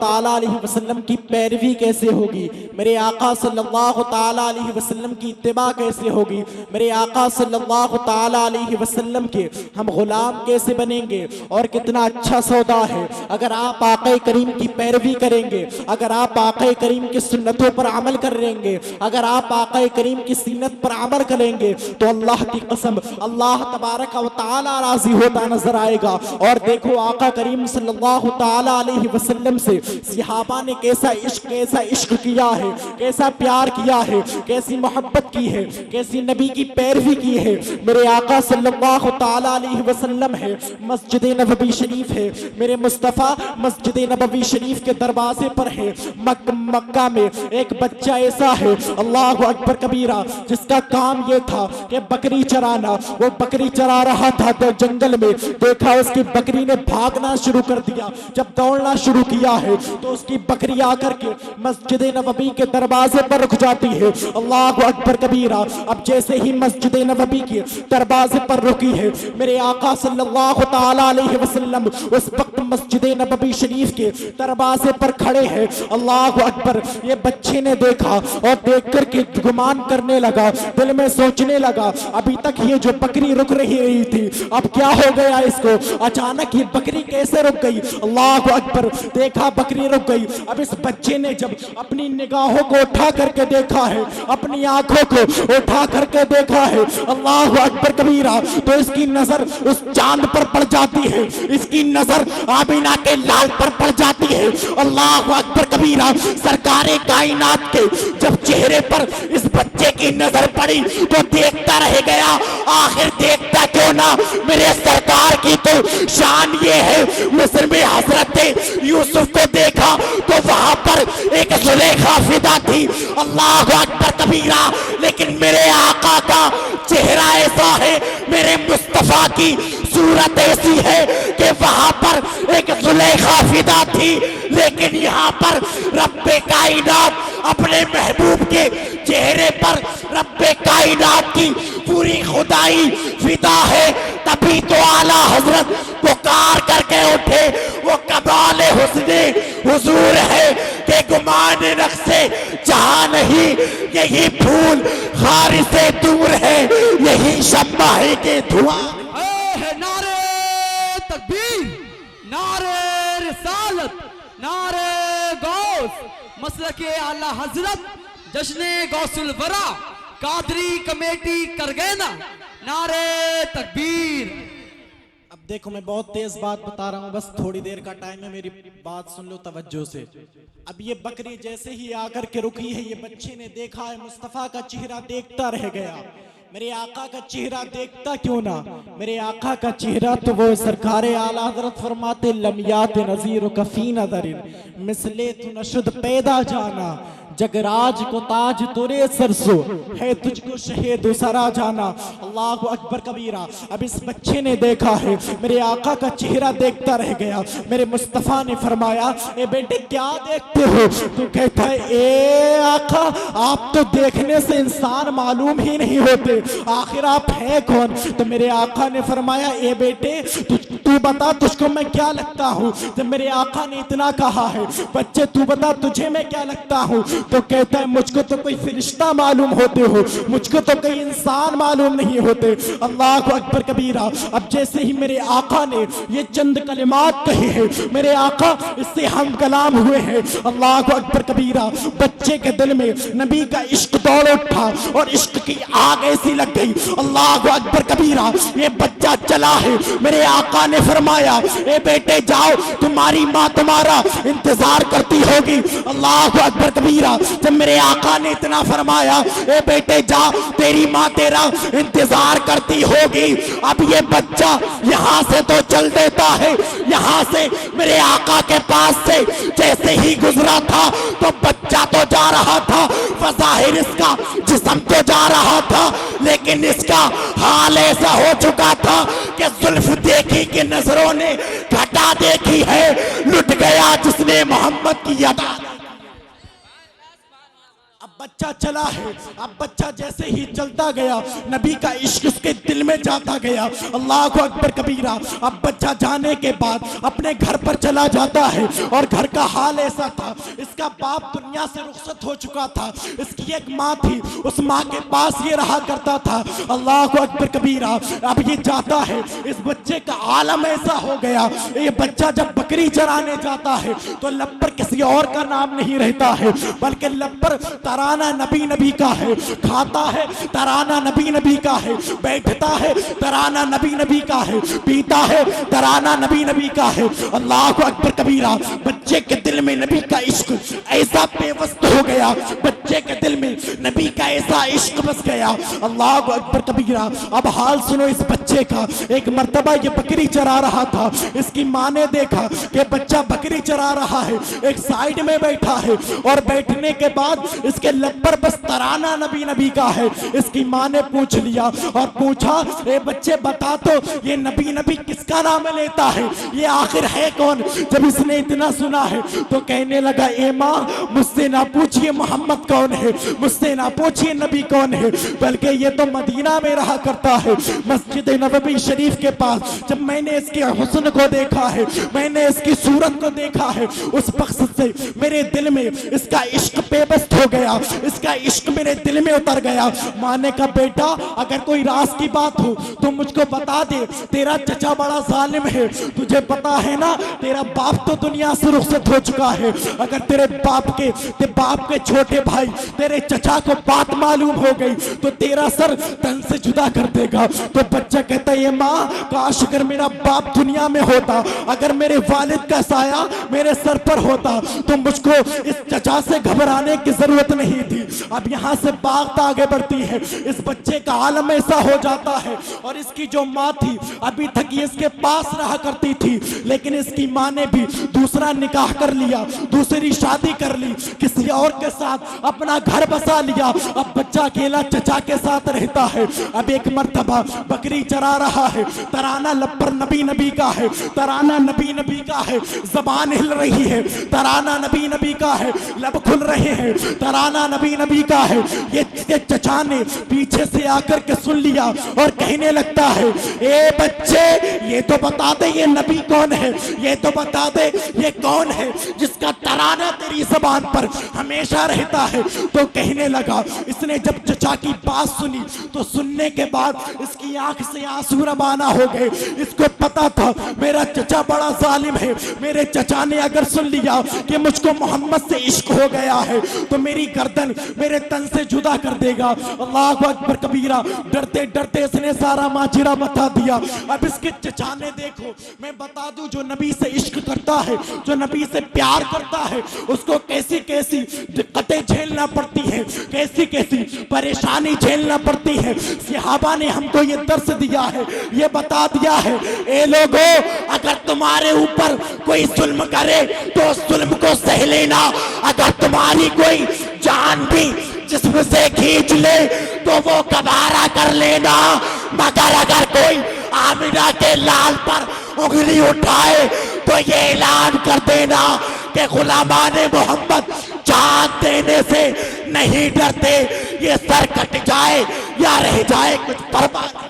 ताला अलैहि वसल्लम की पैरवी कैसे होगी, मेरे आका सल्लल्लाहु ताला अलैहि वसल्लम की इत्तिबा कैसे होगी, मेरे आका सल्लल्लाहु ताला अलैहि वसल्लम के हम गुलाम कैसे बनेंगे। और कितना अच्छा सौदा है अगर आप आका करीम की पैरवी करेंगे, अगर आप आका करीम की सुन्नतों पर अमल करेंगे, अगर आप आका करीम की सीनत पर अमल करेंगे तो अल्लाह की कसम अल्लाह तबारक व तआला राजी होता नजर आएगा। और देखो आका करीम सल्लल्लाहु ताला अलैहि वसल्लम से सहाबा ने कैसा इश्क किया है, कैसा प्यार किया है, कैसी मोहब्बत की है, कैसी नबी की पैरवी की है। मेरे आका सल्लल्लाहु ताला अलैहि वसल्लम है, मस्जिद नबवी शरीफ है, मेरे मुस्तफ़ा मस्जिद नबवी शरीफ के दरवाजे पर है। मक्का में एक बच्चा ऐसा है अल्लाह अकबर कबीरा जिसका काम ये था कि बकरी चराना। वो बकरी चरा रहा था तो जंगल में देखा उसकी बकरी ने भागना शुरू कर दिया। जब दौड़ना शुरू किया है तो उसकी बकरी आकर के मस्जिद नबवी के दरवाजे पर रुक जाती है। अल्लाह अकबर कबीरा। अब जैसे ही मस्जिद नबवी के दरवाजे पर रुकी है मेरे आका सल्लल्लाहु ताला अलैहि वसल्लम उस वक्त मस्जिद नबवी शरीफ के दरवाजे पर खड़े हैं। अल्लाह अकबर। ये बच्चे ने देखा और देख करके गुमान करने लगा, दिल में सोचने लगा अभी तक ये जो बकरी रुक रही थी अब क्या हो गया इसको, अचानक ये बकरी कैसे रुक गई। अल्लाह अकबर। देखा बकरी रुक गई। अब इस बच्चे ने जब अपनी निगाहों को उठा करके देखा है, अपनी आंखों को उठा करके देखा है अल्लाह अकबर कबीरा, तो इसकी नजर उस चांद पर पड़ जाती है, इसकी नजर आमिना के लाल पर पड़ जाती है। अल्लाह अकबर कबीरा। सरकारे कायनात के जब चेहरे पर इस बच्चे की नजर पड़ी तो देखता रह गया। आखिर देखता क्यों ना, मेरे सरकार की तो शान ये है। मिस्र में हजरत यूसुफ को देखा तो वहां पर एक जुलेखा फिदा थी। अल्लाह अकबर कबीरा। लेकिन मेरे आका का चेहरा ऐसा है, मेरे मुस्तफा की सूरत ऐसी है कि वहां पर एक जुलेखा फिदा थी। लेकिन यहाँ पर रब्बे कायनात अपने महबूब के चेहरे पर रब्बे कायनात की पूरी खुदाई फिदा है। तभी तो आला हजरत पुकार करके उठे, वो कमाल हुस्ने हुजूर है कि गुमान नक्शे जहां नहीं, यही फूल खारी से दूर है, यही शम्मा है के धुआं। नारे तकबीर, नारे रिसालत, नारे गौस, मसलके आला हजरत, जश्ने गौसुल वरा, कादरी कमेटी करगैना, नारे तकबीर। अब देखो मैं बहुत तेज बात बता रहा हूँ, बस थोड़ी देर का टाइम है, मेरी बात सुन लो तवज्जो से। अब ये बकरी जैसे ही आकर के रुकी है, ये बच्चे ने देखा है मुस्तफा का चेहरा देखता रह गया। मेरे आका का चेहरा देखता क्यों ना, मेरे आका का चेहरा तो वो सरकारे आला हजरत फरमाते लमियात नजीर कफी नजरिन मिसले तू नशुद पैदा जाना, जगराज को ताज तुरे सरसो है तुझको शहीद सरा जाना। अल्लाह अकबर कबीरा। अब इस बच्चे ने देखा है, मेरे आका का चेहरा देखता रह गया। मेरे मुस्तफ़ा ने फरमाया ए बेटे क्या देखते हो, तो कहता है ए आका आप तो देखने से इंसान मालूम ही नहीं होते, आखिर आप हैं कौन। तो मेरे आका ने फरमाया ए बेटे तू बता तुझको मैं क्या लगता हूँ। जब मेरे आका ने इतना कहा है बच्चे तू बता तुझे मैं क्या लगता हूँ, तो कहता है मुझको तो कोई फरिश्ता मालूम होते हो, मुझको तो कोई इंसान मालूम नहीं होते। अल्लाह अकबर कबीरा। अब जैसे ही मेरे आका ने ये चंद कलिमात कहे हैं, मेरे आका इससे हम कलाम हुए हैं। अल्लाह अकबर कबीरा। बच्चे के दिल में नबी का इश्क दौड़ उठा और इश्क की आग ऐसी लग गई। अल्लाह अकबर कबीरा। ये बच्चा चला है, मेरे आका ने फरमाया ए बेटे जाओ तुम्हारी माँ तुम्हारा इंतजार करती होगी। अल्लाह अकबर कबीरा। जब मेरे आका ने इतना फरमाया ए बेटे जा तेरी माँ तेरा इंतजार करती होगी। अब ये बच्चा यहाँ से तो चल देता है, यहाँ से मेरे आका के पास से जैसे ही गुजरा था तो बच्चा तो जा रहा था, ज़ाहिर इसका जिस्म तो जा रहा था, लेकिन इसका हाल ऐसा हो चुका था कि जुल्फ देखी कि नजरों ने घटा देखी है, लुट गया जिसने मोहम्मद की अदा। अब बच्चा चला है। अब बच्चा जैसे ही चलता गया, नबी का इश्क उसके दिल में जाता गया। अल्लाह अकबर कबीरा। अब बच्चा जाने के बाद अपने घर पर चला जाता है और घर का हाल ऐसा था, इसका बाप दुनिया से रुखसत हो चुका था, इसकी एक माँ थी, उस माँ के पास ये रहा करता था। अल्लाह अकबर कबीरा। अब ये जाता है, इस बच्चे का आलम ऐसा हो गया, ये बच्चा जब बकरी चराने जाता है तो लब्बर किसी और का नाम नहीं रहता है, बल्कि लब्बर तराना नबी नबी का है, खाता है तराना नबी नबी का है, बैठता है तराना नबी नबी का है, पीता है तराना नबी नबी का है। अल्लाह अकबर कबीरा। बच्चे के दिल में नबी का इश्क ऐसा बेवस्त हो गया, बच्चे के दिल में नबी का ऐसा इश्क बस गया। अल्लाह अकबर कबीरा। अब हाल सुनो इस बच्चे का। एक मर्तबा ये बकरी चरा रहा था, इसकी माँ ने देखा कि बच्चा बकरी चरा रहा है, एक साइड में बैठा है और बैठने के बाद इसके लब पर बस तराना नबी नबी का है। इसकी माँ ने पूछ लिया और पूछा, ए बच्चे बता तो ये नबी नबी किसका नाम लेता है, ये आखिर है कौन। जब इसने इतना सुना है तो कहने लगा, ए माँ मुझसे ना पूछिए मोहम्मद कौन है, मुझसे ना पूछिए नबी कौन है, बल्कि ये तो मदीना में रहा करता है, मस्जिद नबवी शरीफ के पास। जब मैंने इसके हुस्न को देखा है, मैंने इसकी सूरत को देखा है, उस मकसद से मेरे दिल में इसका इश्क बेबस हो गया, इसका इश्क मेरे दिल में उतर गया। माँ ने कहा, बेटा अगर कोई राज की बात हो तो मुझको बता दे, तेरा चचा बड़ा जालिम है, तुझे पता है ना तेरा बाप तो दुनिया से रुखसत हो चुका है, अगर तेरे बाप के छोटे भाई तेरे चचा को बात मालूम हो गई तो तेरा सर तन से जुदा कर देगा। तो बच्चा कहता है, माँ काश अगर मेरा बाप दुनिया में होता, अगर मेरे वालिद का साया मेरे सर पर होता तो मुझको इस चचा से घबराने की जरूरत नहीं थी। अब यहाँ से बात आगे बढ़ती है, इस बच्चे का आलम ऐसा हो जाता है और इसकी जो माँ थी अभी तक ये इसके पास रहा करती थी, लेकिन इसकी माँ ने भी दूसरा निकाह कर लिया, दूसरी शादी कर ली, किसी और के साथ अपना घर बसा लिया। अब बच्चा अकेला चचा के साथ रहता है। अब एक मर्तबा बकरी चरा रहा है, तराना लब्बर नबी नबी का है, तराना नबी नबी का है, जबान हिल रही है, तराना नबी नबी का है, लब खुल रहे हैं, तराना नबी नबी का है। ये चचा ने पीछे से आकर के सुन लिया और कहने लगता है, ए बच्चे ये तो बता दे ये नबी कौन है, ये तो बता दे ये कौन है जिसका तराना तेरी जबान पर हमेशा रहता है। तो कहने लगा, इसने जब चचा की बात सुनी तो सुनने के बाद इसकी आंख से आंसू रवाना हो गए। इसको पता था मेरा चचा बड़ा जालिम है, मेरे चचा ने अगर सुन लिया कि मुझको मोहम्मद से इश्क हो गया है तो मेरी गर्दन मेरे तन से जुदा कर देगा। अल्लाह अकबर कबीरा। डरते डरते इसने सारा माजरा बता दिया। अब इसके चचा ने, देखो मैं बता दूं, जो नबी से इश्क करता है, जो नबी से प्यार करता है, उसको कैसी कैसी दिक्कतें झेलना पड़ती है, कैसी कैसी परेशानी झेलना पड़ती है। सहाबा ने हमको ये दर्स दिया है, ये बता दिया है, ए लोगो अगर तुम्हारे ऊपर कोई जुल्म करे तो उस जुल्म को सह लेना, अगर तुम्हारी कोई जान भी जिस्म से खींच ले तो वो गवारा कर लेना, मगर अगर कोई आमिना के लाल पर उंगली उठाए तो ये ऐलान कर देना कि गुलामाने मोहम्मद जान देने से नहीं डरते, ये सर कट जाए या रह जाए कुछ परवाह नहीं।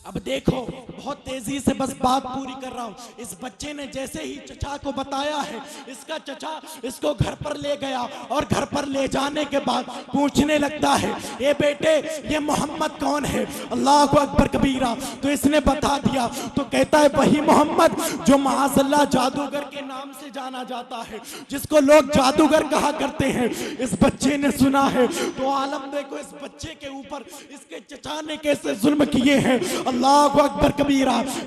अब देखो बहुत तेजी से बस बात पूरी कर रहा हूं। इस बच्चे ने जैसे ही चचा को बताया है, इसका चचा इसको घर पर ले गया और घर पर ले जाने के बाद पूछने लगता है, ये बेटे ये मोहम्मद कौन है। अल्लाह अकबर कबीरा। तो इसने बता दिया। तो कहता है, वही मोहम्मद जो माअज़ल्लाह जादूगर के नाम से जाना जाता है, जिसको लोग जादूगर कहा करते हैं। इस बच्चे ने सुना है तो आलम देखो इस बच्चे के ऊपर इसके चचा ने कैसे जुल्म किए हैं। अल्लाह अकबर कबीरा।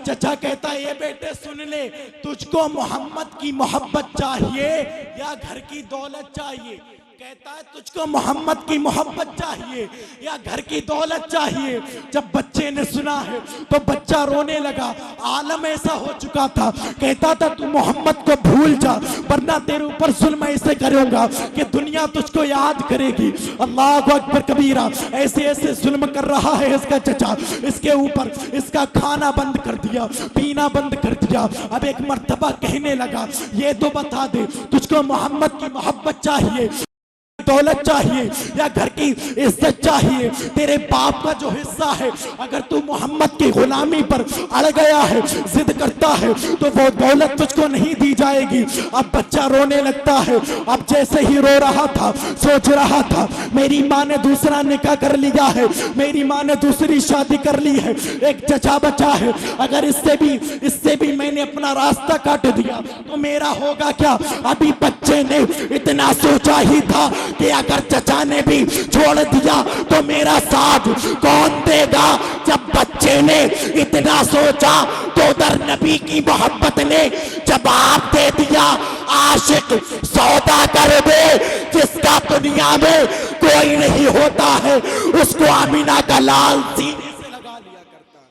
चचा कहता है, ये बेटे सुन ले, तुझको मोहम्मद की मोहब्बत चाहिए या घर की दौलत चाहिए। कहता है, तुझको मोहम्मद की मोहब्बत चाहिए या घर की दौलत चाहिए। जब बच्चे ने सुना है तो बच्चा रोने लगा। आलम ऐसा हो चुका था, कहता था तू मोहम्मद को भूल जा वरना तेरे ऊपर जुल्म ऐसे करूंगा कि दुनिया तुझको याद करेगी। अल्लाह अकबर कबीरा। ऐसे ऐसे जुल्म कर रहा है इसका चचा इसके ऊपर। इसका खाना बंद कर दिया, पीना बंद कर दिया। अब एक मर्तबा कहने लगा, ये तो बता दे तुझको मोहम्मद की मोहब्बत चाहिए दौलत चाहिए या घर की इज्जत चाहिए, तेरे बाप का जो हिस्सा है, अगर तू मोहम्मद की गुलामी पर अड़ गया है, जिद करता है, तो वो दौलत तुझको नहीं दी जाएगी। अब बच्चा रोने लगता है। अब जैसे ही रो रहा था, सोच रहा था मेरी माँ ने दूसरा निकाह कर लिया है, मेरी माँ ने दूसरी शादी कर ली है, एक चचा बचा है, अगर इससे भी मैंने अपना रास्ता काट दिया तो मेरा होगा क्या। अभी बच्चे ने इतना सोचा ही था कि अगर चचा ने भी छोड़ दिया तो मेरा साथ कौन देगा। जब बच्चे ने इतना सोचा तो उधर नबी की मोहब्बत ने जवाब दे दिया, आशिक सौदा कर दे, जिसका दुनिया में कोई नहीं होता है उसको आमीना का लाल सीने से लगा लिया करता है,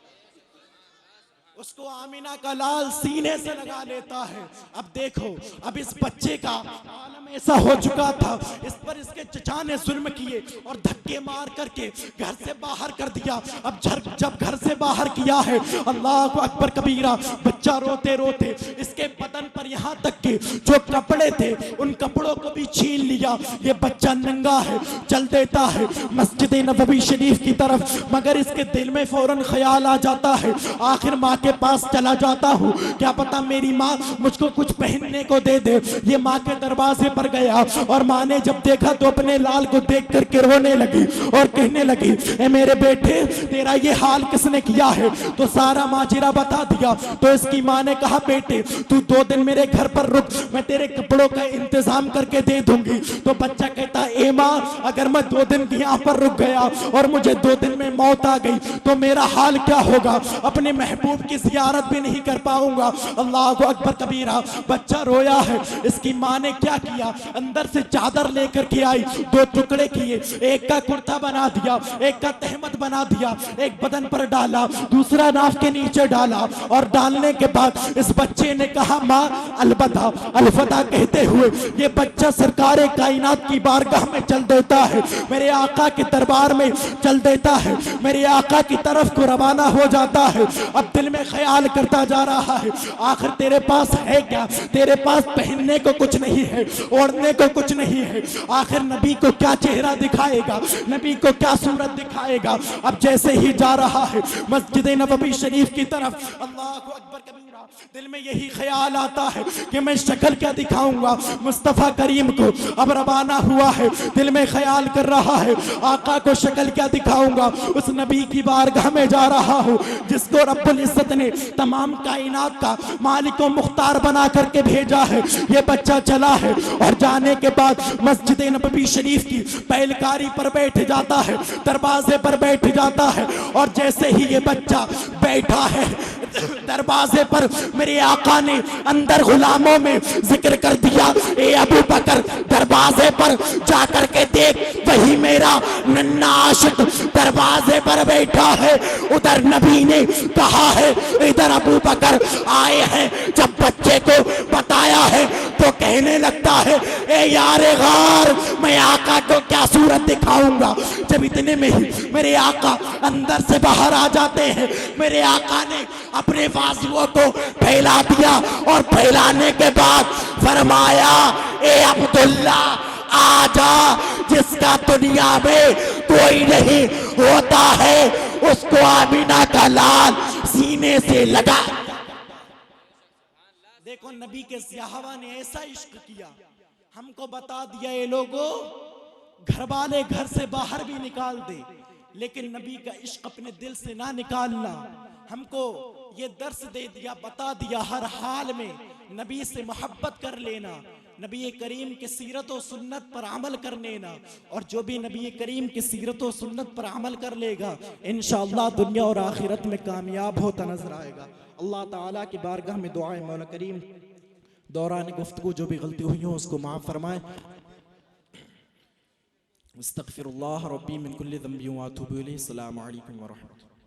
उसको आमीना का लाल सीने से लगा लेता है। अब देखो, अब इस बच्चे का आलम ऐसा हो चुका था, इस पर इसके चचा ने जुल्म किए और धक्के मार करके घर से बाहर कर दिया। अब जब घर से बाहर किया है, अल्लाह अकबर कबीरा, बच्चा रोते रोते इसके बदन पर यहाँ तक के जो कपड़े थे उन कपड़ों को भी छीन लिया। ये बच्चा नंगा है, चल देता है मस्जिद नबवी शरीफ की तरफ, मगर इसके दिल में फौरन ख्याल आ जाता है, आखिर माँ के पास चला जाता हूँ, क्या पता मेरी माँ मुझको कुछ पहनने को दे दे। ये माँ के दरवाजे पर गया और माँ ने जब देखा तो अपने लाल को देख करके रोने लगी और कहने लगी, ए मेरे बेटे, तेरा ये हाल किसने किया है। तो सारा माजरा बता दिया। तो इसकी माँ ने कहा, बेटे तू 2 दिन मेरे घर पर रुक, मैं तेरे कपड़ों का इंतजाम करके दे दूंगी। तो बच्चा कहता, ए माँ, अगर मैं 2 दिन यहाँ पर रुक गया और मुझे 2 दिन में मौत आ गई तो मेरा हाल क्या होगा, अपने महबूब की जियारत भी नहीं कर पाऊंगा। अल्लाह अकबर कबीरा। बच्चा रोया है। इसकी माँ ने क्या किया, अंदर से चादर लेकर के आई, 2 टुकड़े किए, एक का कुर्ता बना दिया, एक का तहमत बना दिया, एक बदन पर डाला, दूसरा नाफ के नीचे डाला और डालने के बाद इस बच्चे ने कहा, माँ अलबदा अलफदा कहते हुए ये बच्चा सरकार कायनात की बारगाह में चल देता है, मेरे आका के दरबार में चल देता है, मेरे आका की तरफ को रवाना हो जाता है। अब दिल में ख्याल करता जा रहा है, आखिर तेरे पास है क्या, तेरे पास पहनने को कुछ नहीं है, ओढ़ने को कुछ नहीं है, आखिर नबी को क्या चेहरा दिखाएगा, नबी को क्या सूरत दिखाएगा। अब जैसे ही जा रहा है मस्जिद नबवी शरीफ की तरफ, अल्लाह अकबर कबीरा, दिल में यही ख्याल आता है कि मैं शक्ल क्या दिखाऊंगा मुस्तफा करीम को। अब रवाना हुआ है, दिल में ख्याल कर रहा है, आका को शक्ल क्या दिखाऊंगा, उस नबी की बारगाह में जा रहा हूँ जिसको रब्बुल इज्जत ने तमाम कायनात का मालिक व मुख्तार बना करके भेजा है। ये बच्चा चला है और जाने के बाद मस्जिद नबवी शरीफ की पहलकारी पर बैठ जाता है, दरवाजे पर बैठ जाता है और जैसे ही ये बच्चा बैठा है दरवाजे पर, मेरे आका ने अंदर गुलामों में जिक्र कर दिया, ए अबू बकर दरवाजे पर जाकर के देख, वही मेरा नन्ना आशिक दरवाजे पर बैठा है। उधर नबी ने कहा है, इधर अबू बकर आए हैं। जब बच्चे को बताया है तो कहने लगता है, ए यारे गार, मैं आका को क्या सूरत दिखाऊंगा। जब इतने में ही मेरे आका अंदर से बाहर आ जाते हैं। मेरे आका ने अपने बाजुओं को फैला दिया और फैलाने के बाद फरमाया, ए अब्दुल्ला आजा, जिसका दुनिया में कोई नहीं होता है उसको आमीना का लाल सीने से लगा। देखो, नबी के सहाबा ने ऐसा इश्क किया, हमको बता दिया ये लोगों, घर वाले घर से बाहर भी निकाल दे लेकिन नबी का इश्क अपने दिल से ना निकालना। हमको ये दर्स दे दिया, बता दिया, हर हाल में नबी से मोहब्बत कर लेना, नबी करीम की सीरत और सुन्नत पर अमल कर लेना। और जो भी नबी करीम की सीरत और सुन्नत पर अमल कर लेगा इंशाअल्लाह दुनिया और आखिरत में कामयाब होता नजर आएगा। अल्लाह ताला की बारगाह में दुआ है, मौला करीम दौरान गुफ्तगू जो भी गलती हुई हो उसको माफ़ फरमाए। अस्तगफिरुल्लाह रब्बी मिन कुल्लि ज़ंबि व अतूबु इलैहि। अस्सलामु अलैकुम व रहमतुल्लाह।